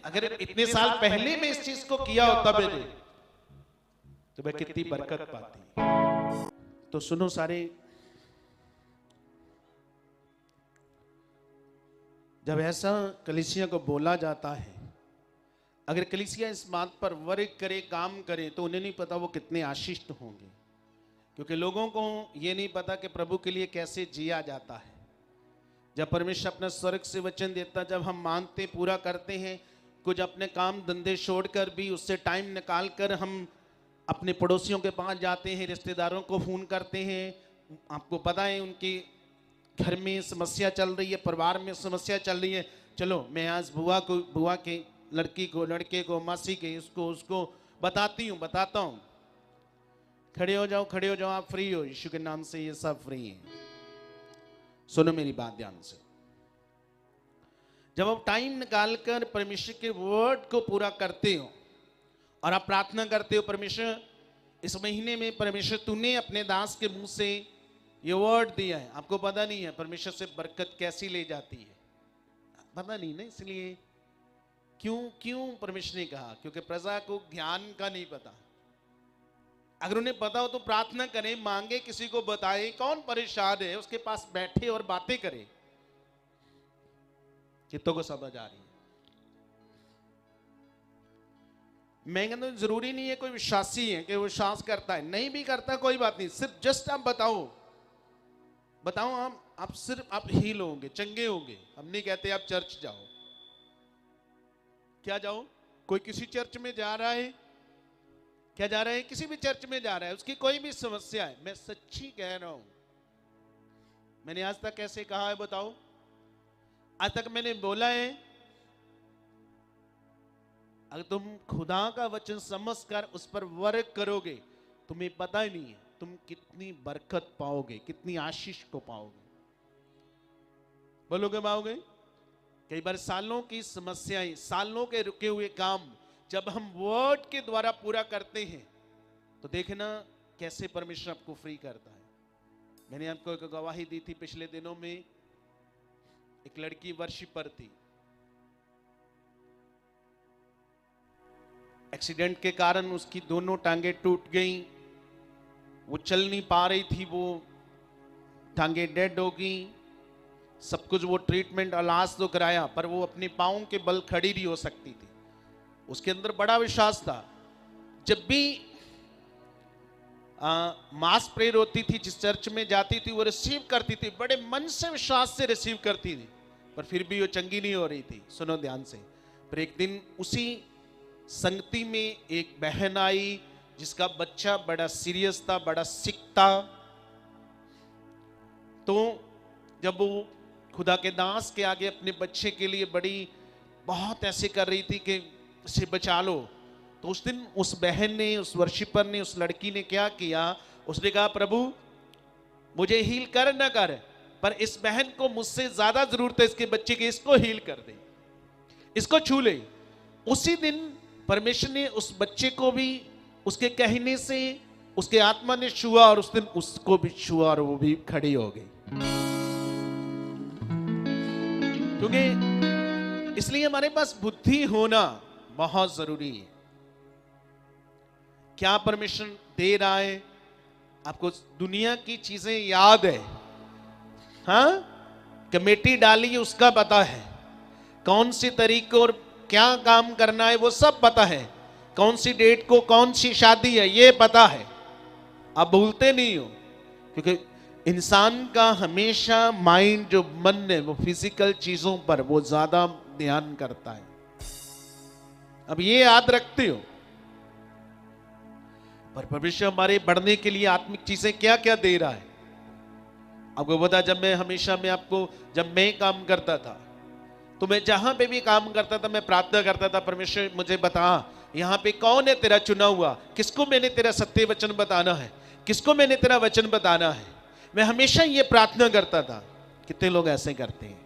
अगर इतने साल पहले में इस चीज को किया होता मैंने तो मैं कितनी बरकत पाती। तो सुनो सारे, जब ऐसा कलीसिया को बोला जाता है, अगर कलीसिया इस बात पर वर्क करे, काम करे, तो उन्हें नहीं पता वो कितने आशीषित होंगे। क्योंकि लोगों को ये नहीं पता कि प्रभु के लिए कैसे जिया जाता है। जब परमेश्वर अपना स्वर्ग से वचन देता, जब हम मानते, पूरा करते हैं, कुछ अपने काम धंधे छोड़कर भी उससे टाइम निकाल कर हम अपने पड़ोसियों के पास जाते हैं, रिश्तेदारों को फ़ोन करते हैं। आपको पता है उनके घर में समस्या चल रही है, परिवार में समस्या चल रही है, चलो मैं आज बुआ के लड़की को, लड़के को, मासी के, उसको बताता हूँ। खड़े हो जाओ, आप फ्री हो, यीशु के नाम से ये सब फ्री है। सुनो मेरी बात ध्यान से, जब आप टाइम निकालकर परमेश्वर के वर्ड को पूरा करते हो और आप प्रार्थना करते हो, परमेश्वर इस महीने में परमेश्वर तूने अपने दास के मुंह से ये वर्ड दिया है। आपको पता नहीं है परमेश्वर से बरकत कैसी ले जाती है, पता नहीं ना। इसलिए क्यों परमेश्वर ने कहा, क्योंकि प्रजा को ज्ञान का नहीं पता। अगर उन्हें पता हो तो प्रार्थना करें, मांगे, किसी को बताए। कौन परेशान है उसके पास बैठे और बातें करे। कितनों को समझ आ रही है? मैं कहता हूं जरूरी नहीं है कोई विश्वासी है कि वो विश्वास करता है, नहीं भी करता कोई बात नहीं। सिर्फ जस्ट आप बताओ आप सिर्फ आप हील होंगे, चंगे होंगे। हम नहीं कहते आप चर्च जाओ, क्या जाओ? कोई किसी चर्च में जा रहा है, क्या जा रहा है? किसी भी चर्च में जा रहा है, उसकी कोई भी समस्या है, मैं सच्ची कह रहा हूं, मैंने आज तक कैसे कहा है बताओ? आज तक मैंने बोला है, अगर तुम खुदा का वचन समझकर उस पर वर्क करोगे, तुम्हें पता ही नहीं है तुम कितनी बरकत पाओगे, कितनी आशीष को पाओगे। बोलोगे पाओगे? कई बार सालों की समस्याएं, सालों के रुके हुए काम जब हम वर्ड के द्वारा पूरा करते हैं तो देखना कैसे परमेश्वर आपको फ्री करता है। मैंने आपको एक गवाही दी थी पिछले दिनों में, एक लड़की वर्शिपर थी, एक्सीडेंट के कारण उसकी दोनों टांगे टूट गई, वो चल नहीं पा रही थी, वो टांगे डेड हो गई, सब कुछ वो ट्रीटमेंट इलाज तो कराया, पर वो अपने पांव के बल खड़ी नहीं हो सकती थी। उसके अंदर बड़ा विश्वास था, जब भी मास प्रेयर होती थी, जिस चर्च में जाती थी वो रिसीव करती थी, बड़े मन से विश्वास से रिसीव करती थी, पर फिर भी वो चंगी नहीं हो रही थी। सुनो ध्यान से, पर एक दिन उसी संगति में एक बहन आई जिसका बच्चा बड़ा सीरियस था, बड़ा सिक था। तो जब वो खुदा के दास के आगे अपने बच्चे के लिए बड़ी बहुत ऐसे कर रही थी कि इसे बचा लो, तो उस दिन उस बहन ने, उस वर्शिपर ने, उस लड़की ने क्या किया, उसने कहा प्रभु मुझे हील कर ना कर, पर इस बहन को मुझसे ज्यादा जरूरत है इसके बच्चे की, इसको हील कर दे, इसको छू ले। उसी दिन परमेश्वर ने उस बच्चे को भी उसके कहने से उसके आत्मा ने छुआ और उस दिन उसको भी छुआ और वो भी खड़ी हो गई। क्योंकि इसलिए हमारे पास बुद्धि होना बहुत जरूरी है। क्या परमेश्वर दे रहा है आपको? दुनिया की चीजें याद है, हाँ, कमेटी डाली उसका पता है, कौन सी तरीके और क्या काम करना है वो सब पता है, कौन सी डेट को कौन सी शादी है ये पता है। आप भूलते नहीं हो, क्योंकि इंसान का हमेशा माइंड, जो मन है, वो फिजिकल चीजों पर वो ज्यादा ध्यान करता है। अब ये याद रखते हो, पर परमेश्वर हमारे बढ़ने के लिए आत्मिक चीजें क्या क्या दे रहा है आपको पता। जब मैं काम करता था तो मैं जहां पे भी काम करता था मैं प्रार्थना करता था, परमेश्वर मुझे बता यहां पे कौन है तेरा चुना हुआ, किसको मैंने तेरा सत्य वचन बताना है, किसको मैंने तेरा वचन बताना है। मैं हमेशा ये प्रार्थना करता था। कितने लोग ऐसे करते हैं?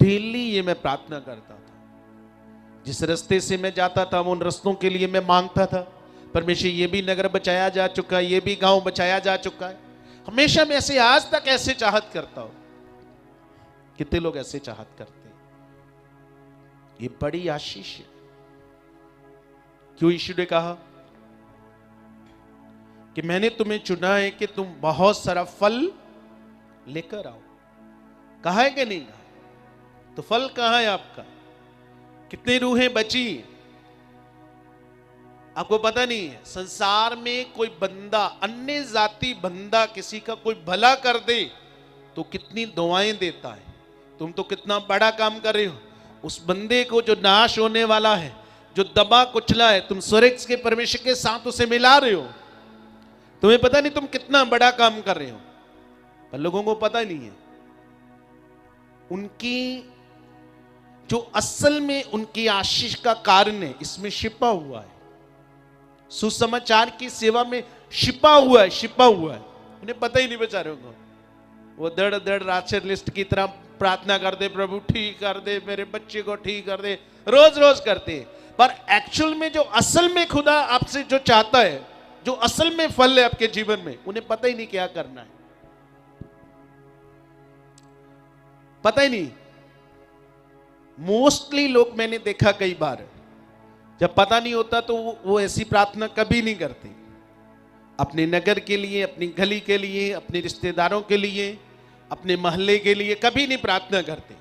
डेली ये मैं प्रार्थना करता था। जिस रास्ते से मैं जाता था उन रास्तों के लिए मैं मांगता था, परमेश्वर ये भी नगर बचाया जा चुका है, ये भी गांव बचाया जा चुका है। हमेशा मैं ऐसे आज तक ऐसे चाहत करता हूं। कितने लोग ऐसे चाहत करते हैं? ये बड़ी आशीष है। क्यों यीशु ने कहा कि मैंने तुम्हें चुना है कि तुम बहुत सारा फल लेकर आओ। कहा है कि नहीं कहा? तो फल कहां है आपका? कितनी रूहें बची? आपको पता नहीं है, संसार में कोई बंदा, अन्य जाति बंदा किसी का कोई भला कर दे तो कितनी दुआएं देता है। तुम तो कितना बड़ा काम कर रहे हो। उस बंदे को जो नाश होने वाला है, जो दबा कुचला है, तुम स्वर्ग के परमेश्वर के साथ उसे मिला रहे हो। तुम्हें पता नहीं तुम कितना बड़ा काम कर रहे हो, पर लोगों को पता नहीं है। उनकी जो असल में उनकी आशीष का कारण है, इसमें छिपा हुआ है। सुसमाचार की सेवा में छिपा हुआ है, छिपा हुआ है। उन्हें पता ही नहीं बेचारों को। वो दड़ दड़ राशि लिस्ट की तरह प्रार्थना कर दे, प्रभु ठीक कर दे, मेरे बच्चे को ठीक कर दे, रोज रोज करते। पर एक्चुअल में जो असल में खुदा आपसे जो चाहता है, जो असल में फल है आपके जीवन में, उन्हें पता ही नहीं क्या करना है, पता ही नहीं। मोस्टली लोग मैंने देखा कई बार, जब पता नहीं होता तो वो ऐसी प्रार्थना कभी नहीं करते। अपने नगर के लिए, अपनी गली के लिए, अपने रिश्तेदारों के लिए, अपने मोहल्ले के लिए कभी नहीं प्रार्थना करते।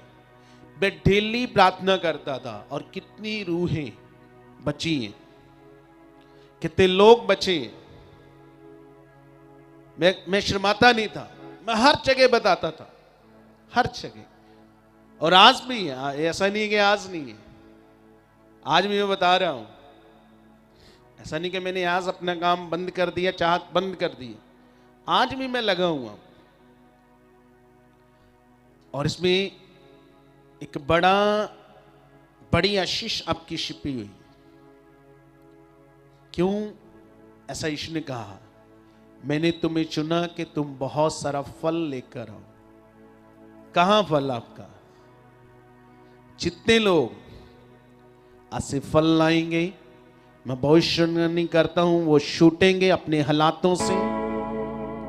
मैं डेली प्रार्थना करता था और कितनी रूहें बची हैं, कितने लोग बचे हैं। मैं शर्माता नहीं था, मैं हर जगह बताता था, हर जगह। और आज भी है, ऐसा नहीं है कि आज नहीं है, आज भी मैं बता रहा हूं। ऐसा नहीं कि मैंने आज अपना काम बंद कर दिया, चाहत बंद कर दी, आज भी मैं लगा हुआ। और इसमें एक बड़ी आशीष आपकी छिपी हुई। क्यों ऐसा यीशु ने कहा, मैंने तुम्हें चुना कि तुम बहुत सारा फल लेकर आओ। कहां फल आपका? जितने लोग आज से फल लाएंगे, मैं भविष्यवाणी करता हूं, वो छूटेंगे अपने हालातों से।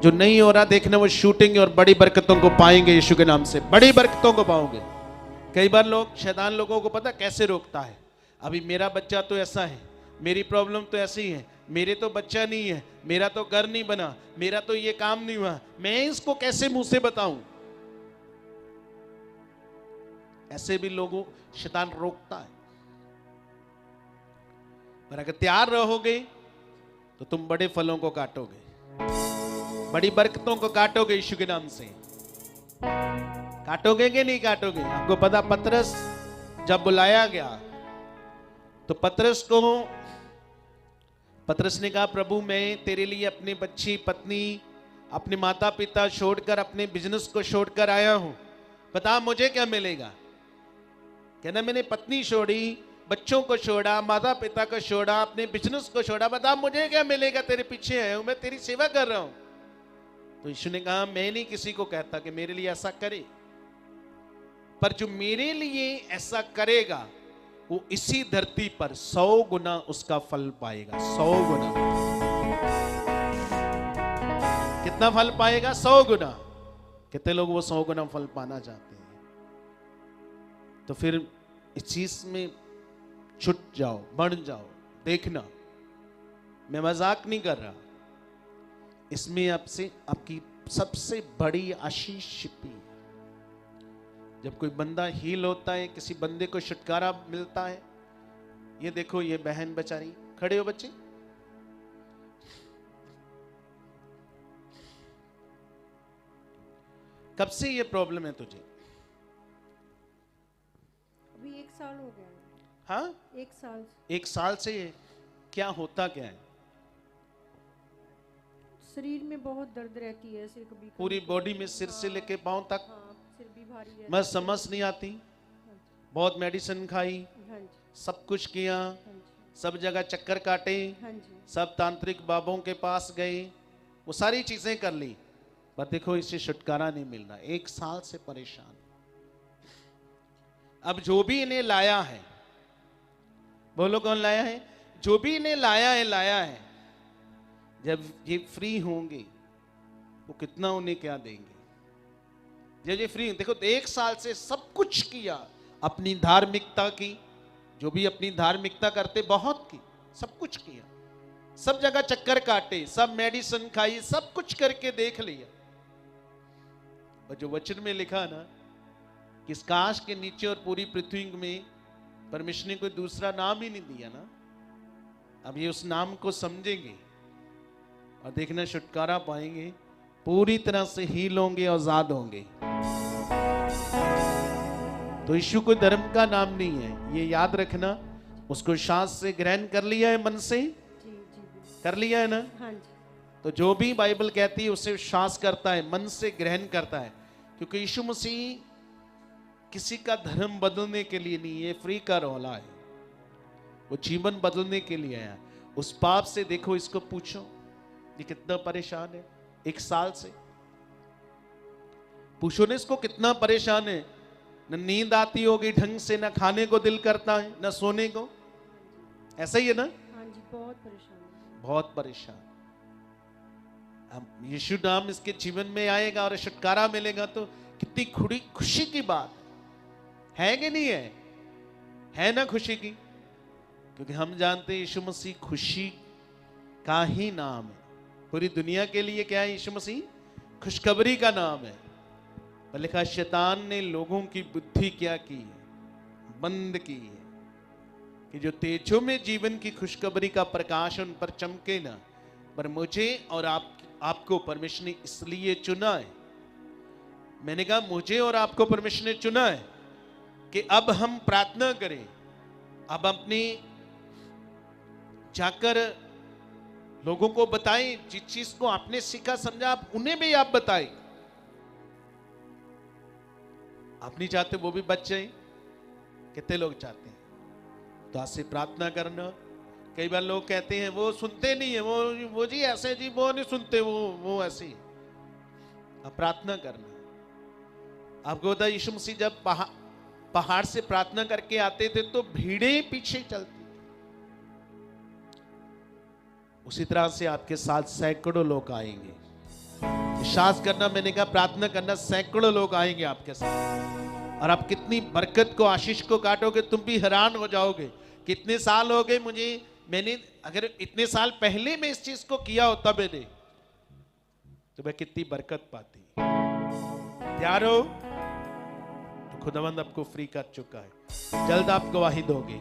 जो नहीं हो रहा देखना, वो छूटेंगे और बड़ी बरकतों को पाएंगे। यीशु के नाम से बड़ी बरकतों को पाओगे। कई बार लोग, शैतान लोगों को पता कैसे रोकता है, अभी मेरा बच्चा तो ऐसा है, मेरी प्रॉब्लम तो ऐसी है, मेरे तो बच्चा नहीं है, मेरा तो घर नहीं बना, मेरा तो ये काम नहीं हुआ, मैं इसको कैसे मुंह से बताऊं। ऐसे भी लोगों शैतान रोकता है। पर अगर तैयार रहोगे तो तुम बड़े फलों को काटोगे, बड़ी बरकतों को काटोगे। यीशु के नाम से काटोगे कि नहीं काटोगे? आपको पता, पतरस जब बुलाया गया तो पतरस ने कहा, प्रभु मैं तेरे लिए अपनी बच्ची, पत्नी, अपने माता पिता छोड़कर, अपने बिजनेस को छोड़कर आया हूं, बता मुझे क्या मिलेगा। कहना, मैंने पत्नी छोड़ी, बच्चों को छोड़ा, माता पिता को छोड़ा, अपने बिजनेस को छोड़ा, बता मुझे क्या मिलेगा, तेरे पीछे आया हूं, मैं तेरी सेवा कर रहा हूं। तो यीशु ने कहा, मैं नहीं किसी को कहता कि मेरे लिए ऐसा करे, पर जो मेरे लिए ऐसा करेगा वो इसी धरती पर 100 गुना उसका फल पाएगा। 100 गुना। कितना फल पाएगा? 100 गुना। कितने लोग वो 100 गुना फल पाना चाहते हैं? तो फिर इस चीज में छुट जाओ, बढ़ जाओ। देखना, मैं मजाक नहीं कर रहा, इसमें आपकी सबसे बड़ी आशीष छिपी है। जब कोई बंदा हील होता है, किसी बंदे को छुटकारा मिलता है। ये देखो, ये बहन बेचारी, खड़े हो बच्चे, कब से ये प्रॉब्लम है तुझे? अभी 1 साल हो गया है। हाँ, 1 साल। 1 साल से क्या होता क्या है? शरीर में बहुत दर्द रहती है, ऐसे कभी पूरी बॉडी में, सिर से लेके पांव तक। हाँ, सिर भी भारी रहता है। मैं समझ नहीं आती, बहुत मेडिसिन खाई, हाँ जी, सब कुछ किया, हाँ जी, सब जगह चक्कर काटे, हाँ जी, सब तांत्रिक बाबों के पास गए, वो सारी चीजें कर ली, पर देखो इससे छुटकारा नहीं मिल रहा। 1 साल से परेशान। अब जो भी इन्हें लाया है, बोलो कौन लाया है? जो भी इन्हें लाया है, जब ये फ्री होंगे वो कितना उन्हें क्या देंगे? जब ये फ्री, देखो 1 साल से सब कुछ किया, अपनी धार्मिकता की, जो भी अपनी धार्मिकता करते बहुत की, सब कुछ किया, सब जगह चक्कर काटे, सब मेडिसिन खाई, सब कुछ करके देख लिया। और जो वचन में लिखा ना कि इस काश के नीचे और पूरी पृथ्वी में परमेश्वर ने कोई दूसरा नाम ही नहीं दिया ना, अब ये उस नाम को समझेंगे और देखना छुटकारा पाएंगे, पूरी तरह से हील होंगे, आजाद होंगे। तो यीशु कोई धर्म का नाम नहीं है, ये याद रखना। उसको शास्त्र से ग्रहण कर लिया है, मन से जी जी कर लिया है ना। हाँ जी। तो जो भी बाइबल कहती है उसे विश्वास करता है, मन से ग्रहण करता है, क्योंकि यीशु मसीह किसी का धर्म बदलने के लिए नहीं है, फ्री का रौला है, वो जीवन बदलने के लिए आया। उस पाप से देखो, इसको पूछो ये कितना परेशान है, 1 साल से पूछो ना इसको कितना परेशान है। न नींद आती होगी ढंग से, न खाने को दिल करता है, न सोने को, ऐसा ही है ना। हाँ जी, बहुत परेशान है। बहुत परेशान। अब यीशु नाम इसके जीवन में आएगा और छुटकारा मिलेगा तो कितनी खुशी की बात है कि नहीं है? है ना खुशी की? क्योंकि हम जानते हैं यीशु मसीह खुशी का ही नाम है। पूरी दुनिया के लिए क्या है यीशु मसीह? खुशखबरी का नाम है। पर लिखा शैतान ने लोगों की बुद्धि क्या की है? बंद की है कि जो तेजों में जीवन की खुशखबरी का प्रकाश उन पर चमके ना। पर मुझे और आपको परमेश्वर ने इसलिए चुना है, मैंने कहा मुझे और आपको परमेश्वर ने चुना है कि अब हम प्रार्थना करें, अब अपनी जाकर लोगों को बताएं, जिस चीज को आपने सीखा समझा आप उन्हें भी आप बताएं। आप नहीं चाहते वो भी बच जाए? कितने लोग चाहते हैं? तो आज से प्रार्थना करना। कई बार लोग कहते हैं वो सुनते नहीं है, वो जी ऐसे जी, वो नहीं सुनते, वो ऐसे। अब प्रार्थना करना। आपको पता है यीशु मसीह जब पहाड़ से प्रार्थना करके आते थे तो भीड़ें पीछे चलती। उसी तरह से आपके साथ सैकड़ों लोग आएंगे। विश्वास करना, मैंने कहा प्रार्थना करना, सैकड़ों लोग आएंगे आपके साथ। और आप कितनी बरकत को, आशीष को काटोगे, तुम भी हैरान हो जाओगे। कितने साल हो गए मैंने अगर इतने साल पहले मैं इस चीज को किया होता मैंने, तो मैं कितनी बरकत पाती। तैयार हो? तो खुदावंद आपको फ्री कर चुका है, जल्द आप गवाही दोगे।